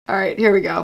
All right, here we go.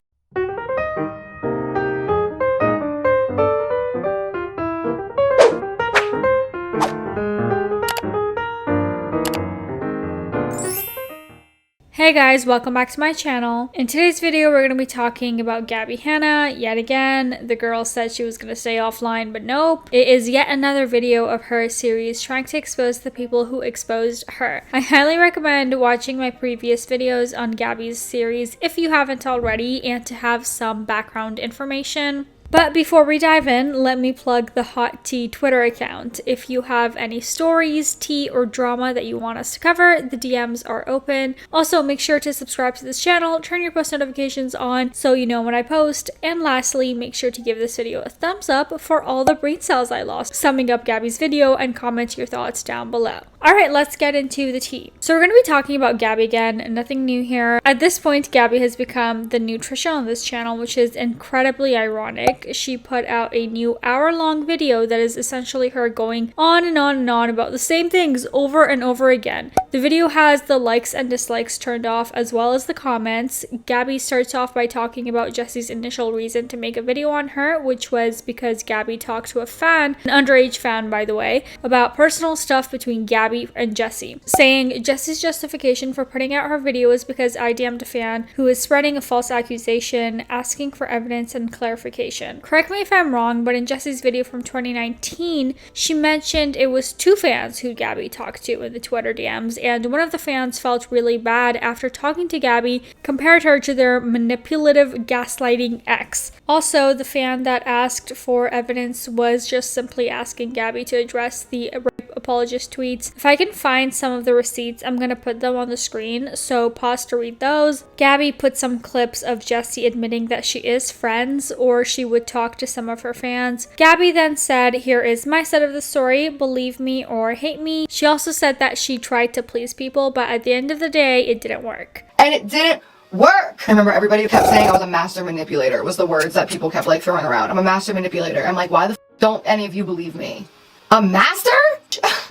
Hey guys, welcome back to my channel. In today's video, we're going to be talking about Gabbie Hanna yet again. The girl said she was going to stay offline, but nope. It is yet another video of her series trying to expose the people who exposed her. I highly recommend watching my previous videos on Gabbie's series if you haven't already, and to have some background information. But before we dive in, let me plug the Hot Tea Twitter account. If you have any stories, tea, or drama that you want us to cover, the DMs are open. Also, make sure to subscribe to this channel, turn your post notifications on so you know when I post. And lastly, make sure to give this video a thumbs up for all the brain cells I lost summing up Gabbie's video, and comment your thoughts down below. Alright, let's get into the tea. So we're going to be talking about Gabbie again, nothing new here. At this point, Gabbie has become the new Trisha on this channel, which is incredibly ironic. She put out a new hour-long video that is essentially her going on and on and on about the same things over and over again. The video has the likes and dislikes turned off, as well as the comments. Gabbie starts off by talking about Jesse's initial reason to make a video on her, which was because Gabbie talked to a fan, an underage fan by the way, about personal stuff between Gabbie and Jesse, saying Jesse's justification for putting out her video is because I DM'd a fan who is spreading a false accusation, asking for evidence and clarification. Correct me if I'm wrong, but in Jesse's video from 2019, she mentioned it was two fans who Gabbie talked to in the Twitter DMs, and one of the fans felt really bad after talking to Gabbie, compared her to their manipulative, gaslighting ex. Also, the fan that asked for evidence was just simply asking Gabbie to address the rape apologist tweets. If I can find some of the receipts, I'm gonna put them on the screen, so pause to read those. Gabbie put some clips of Jesse admitting that she is friends, or she would talk to some of her fans. Gabbie then said, "Here is my side of the story, believe me or hate me." She also said that she tried to please people, but at the end of the day, it didn't work. And it didn't work. I remember everybody kept saying I was a master manipulator, was the words that people kept like throwing around. I'm a master manipulator. I'm like, why the don't any of you believe me? A master?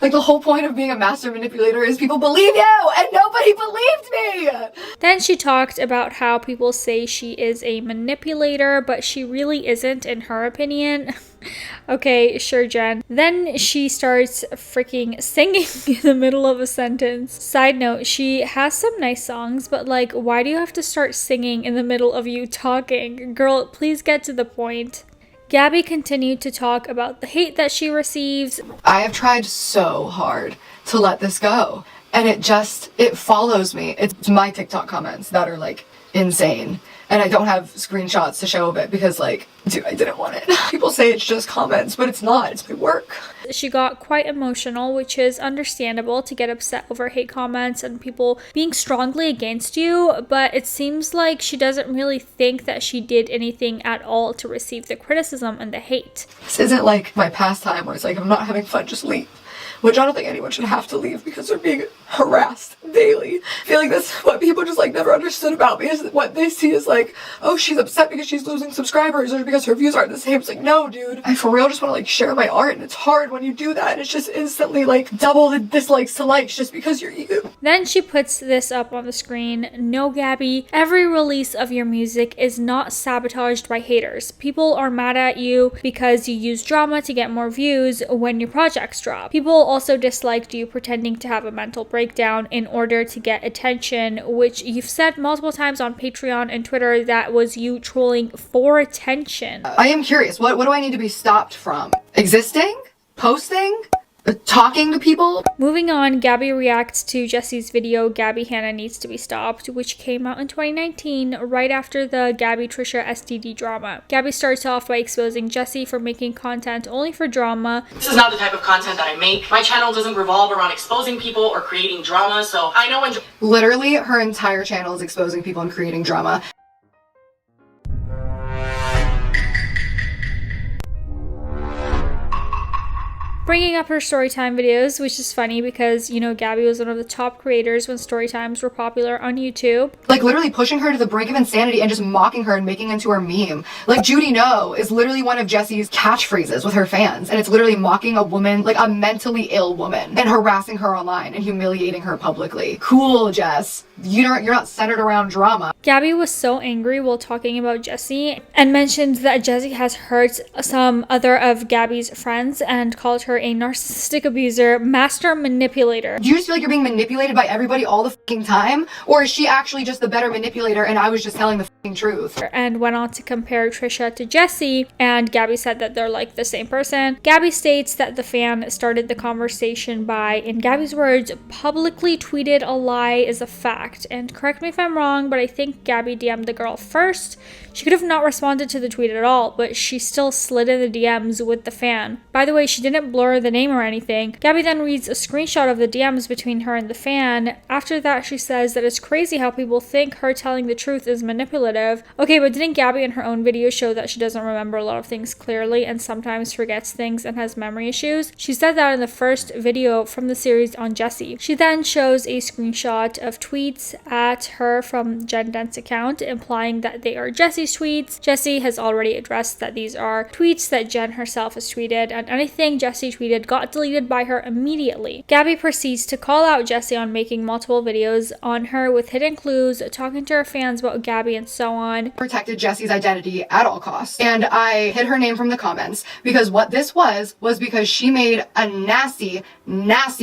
Like, the whole point of being a master manipulator is people believe you, and nobody believed me! Then she talked about how people say she is a manipulator, but she really isn't in her opinion. Okay, sure, Jen. Then she starts freaking singing in the middle of a sentence. Side note, she has some nice songs, but like, why do you have to start singing in the middle of you talking? Girl, please get to the point. Gabbie continued to talk about the hate that she receives. I have tried so hard to let this go, and it follows me. It's my TikTok comments that are like insane, and I don't have screenshots to show of it because like, dude, I didn't want it. People say it's just comments, but it's not. It's my work. She got quite emotional, which is understandable to get upset over hate comments and people being strongly against you, but it seems like she doesn't really think that she did anything at all to receive the criticism and the hate. This isn't like my pastime where it's like, I'm not having fun, just leave. Which I don't think anyone should have to leave because they're being harassed daily. I feel like that's what people just like never understood about me, is that what they see is like, oh, she's upset because she's losing subscribers or because her views aren't the same. It's like, no, dude. I for real just want to like share my art, and it's hard when you do that. And it's just instantly like double the dislikes to likes just because you're you. Then she puts this up on the screen. No, Gabbie, every release of your music is not sabotaged by haters. People are mad at you because you use drama to get more views when your projects drop. People also disliked you pretending to have a mental breakdown in order to get attention, which you've said multiple times on Patreon and Twitter that was you trolling for attention. I am curious, what do I need to be stopped from? Existing? Posting? Talking to people? Moving on, Gabbie reacts to Jesse's video, Gabbie Hanna Needs to Be Stopped, which came out in 2019, right after the Gabbie Trisha STD drama. Gabbie starts off by exposing Jesse for making content only for drama. This is not the type of content that I make. My channel doesn't revolve around exposing people or creating drama, so I know when... Literally, her entire channel is exposing people and creating drama. bringing up her storytime videos, which is funny because, you know, Gabbie was one of the top creators when storytimes were popular on YouTube. Like literally pushing her to the brink of insanity and just mocking her and making into her meme. Like Judy No is literally one of Jessie's catchphrases with her fans, and it's literally mocking a woman, like a mentally ill woman, and harassing her online and humiliating her publicly. Cool, Jess. You're not centered around drama. Gabbie was so angry while talking about Jessie and mentioned that Jessie has hurt some other of Gabbie's friends and called her a narcissistic abuser, master manipulator. Do you just feel like you're being manipulated by everybody all the fucking time? Or is she actually just the better manipulator and I was just telling the fucking truth? And went on to compare Trisha to Jessie, and Gabbie said that they're like the same person. Gabbie states that the fan started the conversation by, in Gabbie's words, publicly tweeted a lie is a fact. And correct me if I'm wrong, but I think Gabbie DM'd the girl first. She could have not responded to the tweet at all, but she still slid in the DMs with the fan. By the way, she didn't blur the name or anything. Gabbie then reads a screenshot of the DMs between her and the fan. After that, she says that it's crazy how people think her telling the truth is manipulative. Okay, but didn't Gabbie in her own video show that she doesn't remember a lot of things clearly and sometimes forgets things and has memory issues? She said that in the first video from the series on Jessie. She then shows a screenshot of tweets at her from Jen Dent's account, implying that they are Jessie's tweets. Jessie has already addressed that these are tweets that Jen herself has tweeted, and anything Jessie tweeted got deleted by her immediately. Gabbie proceeds to call out Jessie on making multiple videos on her with hidden clues, talking to her fans about Gabbie and so on. Protected Jessie's identity at all costs. And I hid her name from the comments because what this was because she made a nasty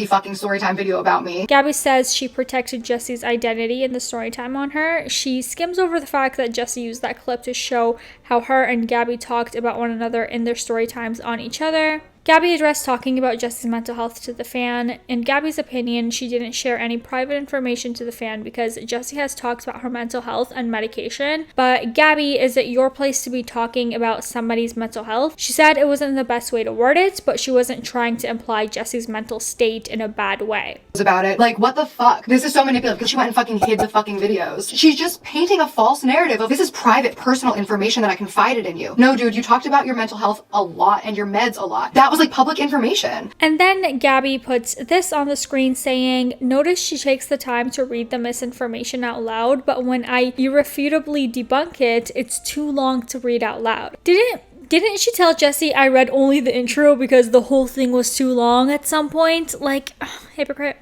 fucking storytime video about me. Gabbie says she protected Jessie's identity in the story time on her. She skims over the fact that Jessie used that clip to show how her and Gabbie talked about one another in their story times on each other. Gabbie addressed talking about Jessie's mental health to the fan. In Gabbie's opinion, she didn't share any private information to the fan because Jessie has talked about her mental health and medication. But Gabbie, is it your place to be talking about somebody's mental health? She said it wasn't the best way to word it, but she wasn't trying to imply Jessie's mental state in a bad way. About it. Like, what the fuck? This is so manipulative because she went and fucking hid the fucking videos. She's just painting a false narrative of this is private, personal information that I confided in you. No, dude, you talked about your mental health a lot and your meds a lot. That was like public information. And then Gabbie puts this on the screen saying, notice she takes the time to read the misinformation out loud, but when I irrefutably debunk it, it's too long to read out loud. Didn't she tell Jessie I read only the intro because the whole thing was too long at some point? Like, hypocrite.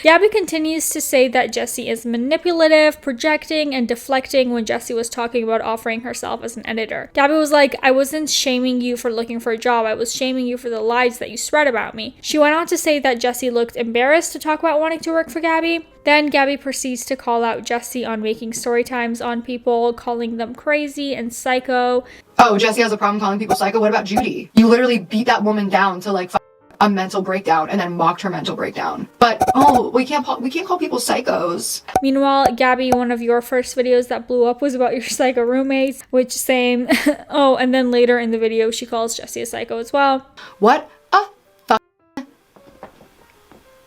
Gabbie continues to say that Jessie is manipulative, projecting, and deflecting when Jessie was talking about offering herself as an editor. Gabbie was like, I wasn't shaming you for looking for a job, I was shaming you for the lies that you spread about me. She went on to say that Jessie looked embarrassed to talk about wanting to work for Gabbie. Then Gabbie proceeds to call out Jessie on making story times on people, calling them crazy and psycho. Oh, Jessie has a problem calling people psycho? What about Judy? You literally beat that woman down to like a mental breakdown and then mocked her mental breakdown. But oh, we can't call people psychos. Meanwhile, Gabbie, one of your first videos that blew up was about your psycho roommates, which same. Oh, and then later in the video she calls Jessie a psycho as well. What a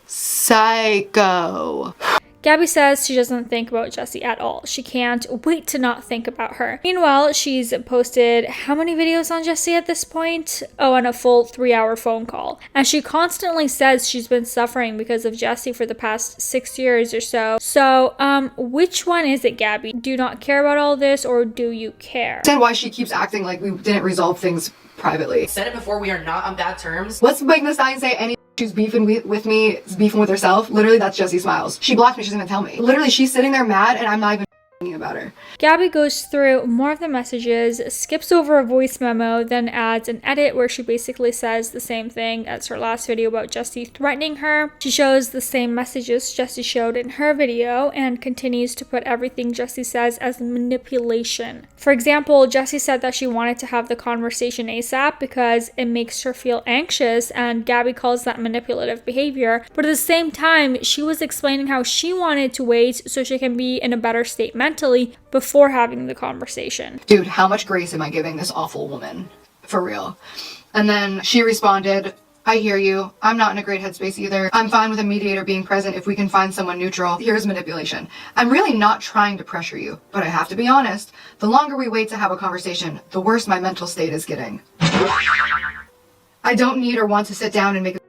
psycho. Gabbie says she doesn't think about Jessie at all. She can't wait to not think about her. Meanwhile, she's posted how many videos on Jessie at this point? Oh, and a full 3-hour phone call. And she constantly says she's been suffering because of Jessie for the past 6 years or so. So, which one is it, Gabbie? Do you not care about all this, or do you care? Understand why she keeps acting like we didn't resolve things privately. Said it before, we are not on bad terms. What's making the sign say any who's beefing with me is beefing with herself? Literally, that's Jessie Smiles. She blocked me, she doesn't even tell me. Literally, she's sitting there mad and I'm not even about her. Gabbie goes through more of the messages, skips over a voice memo, then adds an edit where she basically says the same thing as her last video about Jessie threatening her. She shows the same messages Jessie showed in her video and continues to put everything Jessie says as manipulation. For example, Jessie said that she wanted to have the conversation ASAP because it makes her feel anxious, and Gabbie calls that manipulative behavior. But at the same time, she was explaining how she wanted to wait so she can be in a better state mentally before having the conversation. Dude, how much grace am I giving this awful woman? For real. And then she responded, I hear you. I'm not in a great headspace either. I'm fine with a mediator being present if we can find someone neutral. Here's manipulation. I'm really not trying to pressure you, but I have to be honest. The longer we wait to have a conversation, the worse my mental state is getting. I don't need or want to sit down and make a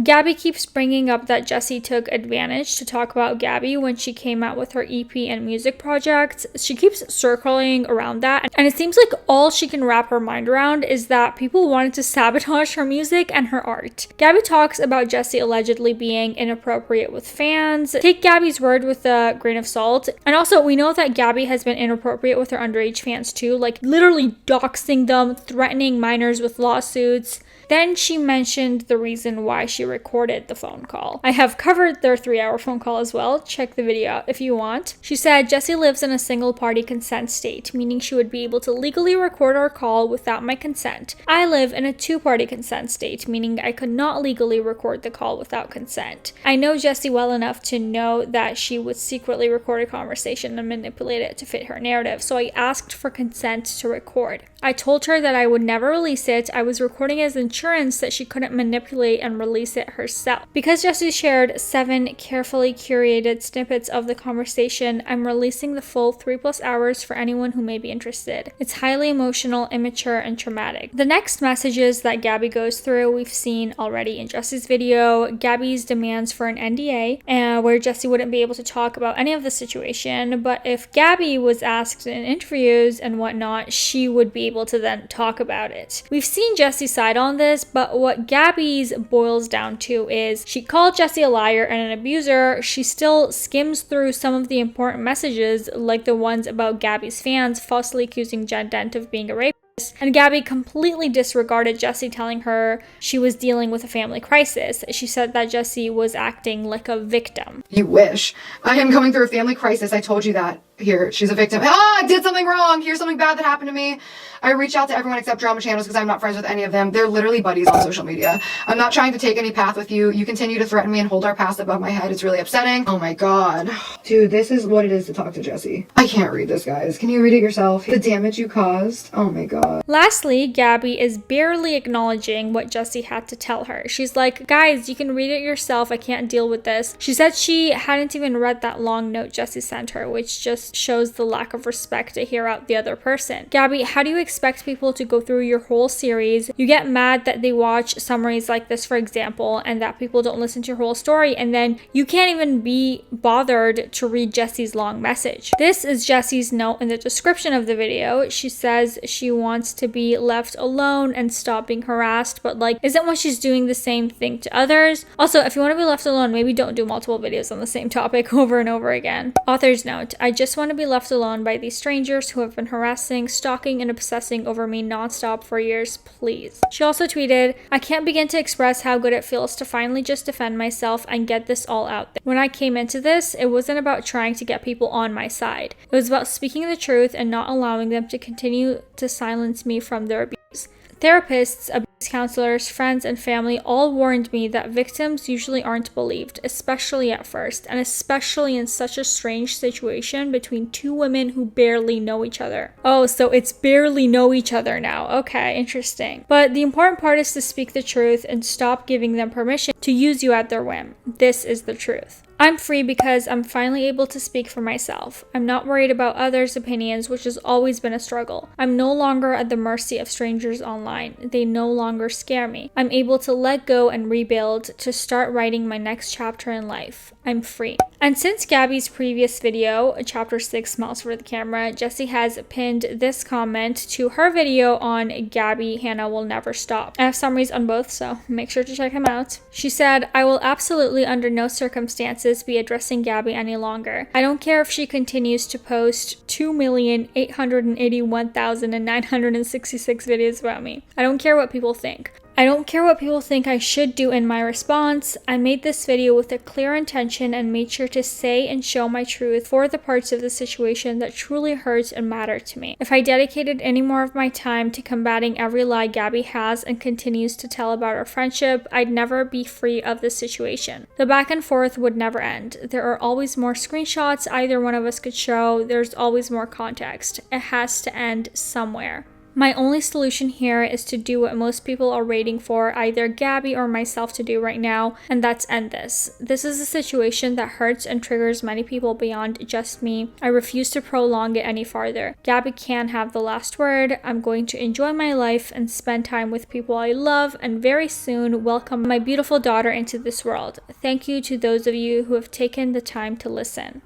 Gabbie keeps bringing up that Jessie took advantage to talk about Gabbie when she came out with her EP and music projects. She keeps circling around that, and it seems like all she can wrap her mind around is that people wanted to sabotage her music and her art. Gabbie talks about Jessie allegedly being inappropriate with fans. Take Gabbie's word with a grain of salt. And also, we know that Gabbie has been inappropriate with her underage fans too, like literally doxing them, threatening minors with lawsuits. Then she mentioned the reason why she recorded the phone call. I have covered their 3-hour phone call as well. Check the video out if you want. She said Jessie lives in a single-party consent state, meaning she would be able to legally record our call without my consent. I live in a 2-party consent state, meaning I could not legally record the call without consent. I know Jessie well enough to know that she would secretly record a conversation and manipulate it to fit her narrative, so I asked for consent to record. I told her that I would never release it. I was recording as insurance that she couldn't manipulate and release it herself. Because Jessie shared 7 carefully curated snippets of the conversation, I'm releasing the full 3+ hours for anyone who may be interested. It's highly emotional, immature, and traumatic. The next messages that Gabbie goes through we've seen already in Jessie's video. Gabbie's demands for an NDA, where Jessie wouldn't be able to talk about any of the situation, but if Gabbie was asked in interviews and whatnot, she would be able to then talk about it. We've seen Jessie's side on this, but what Gabbie's boils down to is she called Jessie a liar and an abuser. She still skims through some of the important messages, like the ones about Gabbie's fans falsely accusing Jen Dent of being a rapist. And Gabbie completely disregarded Jessie telling her she was dealing with a family crisis. She said that Jessie was acting like a victim. You wish. I am going through a family crisis. I told you that. Here, she's a victim. I did something wrong. Here's something bad that happened to me. I reach out to everyone except drama channels because I'm not friends with any of them. They're literally buddies on social media. I'm not trying to take any path with you. You continue to threaten me and hold our past above my head. It's really upsetting. Oh my god. Dude, this is what it is to talk to Jessie. I can't read this, guys. Can you read it yourself? The damage you caused. Oh my god. Lastly, Gabbie is barely acknowledging what Jessie had to tell her. She's like, guys, you can read it yourself. I can't deal with this. She said she hadn't even read that long note Jessie sent her, which just shows the lack of respect to hear out the other person. Gabbie, how do you expect people to go through your whole series? You get mad that they watch summaries like this, for example, and that people don't listen to your whole story, and then you can't even be bothered to read Jessie's long message. This is Jessie's note in the description of the video. She says she wants to be left alone and stop being harassed, but like, isn't what she's doing the same thing to others? Also, if you want to be left alone, maybe don't do multiple videos on the same topic over and over again. Author's note, I just want to be left alone by these strangers who have been harassing, stalking, and obsessing over me nonstop for years, please. She also tweeted, I can't begin to express how good it feels to finally just defend myself and get this all out there. When I came into this, it wasn't about trying to get people on my side. It was about speaking the truth and not allowing them to continue to silence me from their abuse. Therapists, abuse counselors, friends, and family all warned me that victims usually aren't believed, especially at first, and especially in such a strange situation between 2 women who barely know each other. Oh, so it's barely know each other now. Okay, interesting. But the important part is to speak the truth and stop giving them permission to use you at their whim. This is the truth. I'm free because I'm finally able to speak for myself. I'm not worried about others' opinions, which has always been a struggle. I'm no longer at the mercy of strangers online. They no longer scare me. I'm able to let go and rebuild to start writing my next chapter in life. I'm free. And since Gabbie's previous video, chapter 6, Smiles for the Camera, Jessie has pinned this comment to her video on Gabbie, Hanna Will Never Stop. I have summaries on both, so make sure to check them out. She said, I will absolutely under no circumstances be addressing Gabbie any longer. I don't care if she continues to post 2,881,966 videos about me. I don't care what people think. I don't care what people think I should do in my response. I made this video with a clear intention and made sure to say and show my truth for the parts of the situation that truly hurt and matter to me. If I dedicated any more of my time to combating every lie Gabbie has and continues to tell about our friendship, I'd never be free of this situation. The back and forth would never end. There are always more screenshots either one of us could show. There's always more context. It has to end somewhere. My only solution here is to do what most people are waiting for either Gabbie or myself to do right now, and that's end this. This is a situation that hurts and triggers many people beyond just me. I refuse to prolong it any farther. Gabbie can have the last word. I'm going to enjoy my life and spend time with people I love, and very soon welcome my beautiful daughter into this world. Thank you to those of you who have taken the time to listen.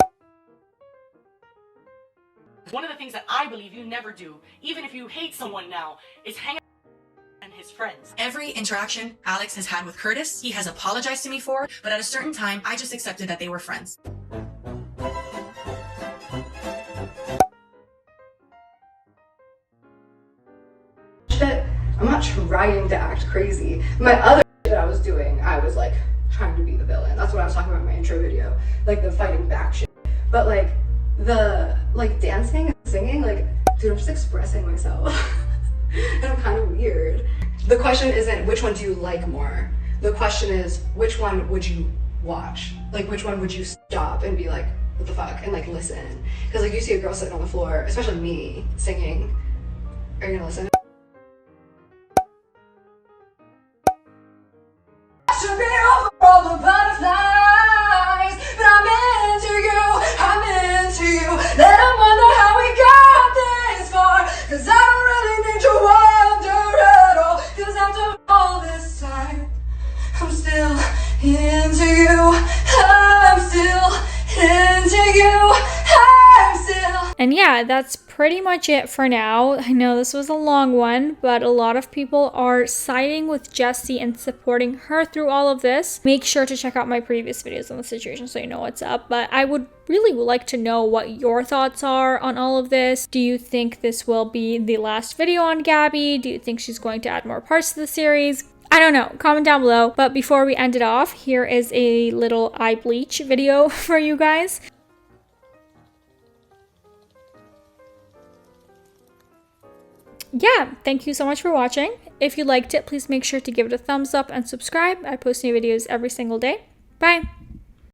One of the things that I believe you never do, even if you hate someone now, is hang out and his friends. Every interaction Alex has had with Curtis, he has apologized to me for, but at a certain time, I just accepted that they were friends. Shit, I'm not trying to act crazy. My other shit that I was doing, I was like trying to be the villain. That's what I was talking about in my intro video, like the fighting back shit. But like the dancing and singing, like, dude, I'm just expressing myself. And I'm kind of weird. The question isn't which one do you like more. The question is which one would you watch? Like which one would you stop and be like, what the fuck, and like listen? Because like you see a girl sitting on the floor, especially me, singing. Are you gonna listen? Should be over all the butterflies, but I'm into you, I'm into you. Let them wonder how we got this far, cause I don't really need to wonder at all, cause after all this time, I'm still into you, I'm still into you, I'm still. And yeah, that's pretty much it for now. I know this was a long one, but a lot of people are siding with Jessie and supporting her through all of this. Make sure to check out my previous videos on the situation so you know what's up. But I would really like to know what your thoughts are on all of this. Do you think this will be the last video on Gabbie? Do you think she's going to add more parts to the series? I don't know, comment down below. But before we end it off, here is a little eye bleach video for you guys. Yeah, thank you so much for watching. If you liked it, please make sure to give it a thumbs up and subscribe. I post new videos every single day. Bye!